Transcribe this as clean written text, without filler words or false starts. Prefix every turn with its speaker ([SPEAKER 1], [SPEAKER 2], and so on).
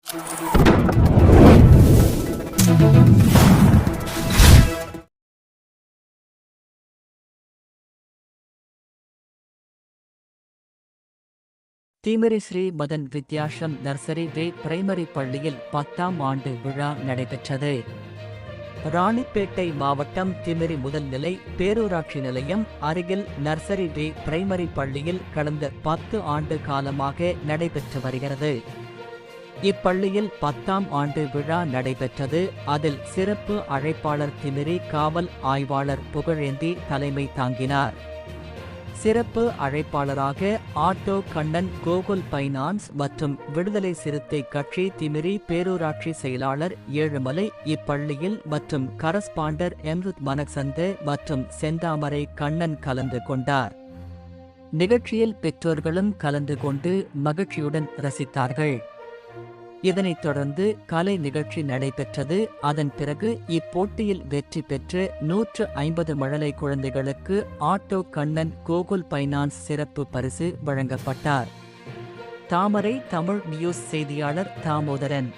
[SPEAKER 1] Timiri Sri Madan Vidyashram nursery வே primary பள்ளியில் 10ஆம் ஆண்டு விழா நடைபெற்றது. ராணிப்பேட்டை மாவட்டம் திமிரி முதல்நிலை பேரூராட்சி நிலையம் அருகில் நர்சரி வே பிரைமரி பள்ளியில் கடந்த 10 ஆண்டு காலமாக நடைபெற்று வருகிறது. இப்பள்ளியில் 10ஆம் ஆண்டு விழா நடைபெற்றது. அதில் சிறப்பு அழைப்பாளர் திமிரி காவல் ஆய்வாளர் புகழேந்தி தலைமை தாங்கினார். சிறப்பு அழைப்பாளராக ஆட்டோ கண்ணன், கோகுல் பைனான்ஸ் மற்றும் விடுதலை சிறுத்தை கட்சி திமிரி பேரூராட்சி செயலாளர் ஏழுமலை இப்பள்ளியில் மற்றும் கரஸ்பாண்டர் எம்ருத் மனசந்த மற்றும் செந்தாமரை கண்ணன் கலந்து கொண்டார். நிகழ்ச்சியில் பெற்றோர்களும் கலந்து கொண்டு மகிழ்ச்சியுடன் ரசித்தார்கள். இதனைத் தொடர்ந்து கலை நிகழ்ச்சி நடைபெற்றது. அதன் பிறகு இப்போட்டியில் வெற்றி பெற்று 150 மழலை குழந்தைகளுக்கு ஆட்டோ கண்ணன், கோகுல் பைனான்ஸ் சிறப்பு பரிசு வழங்கப்பட்டார். தாமரை தமிழ் நியூஸ் செய்தியாளர் தாமோதரன்.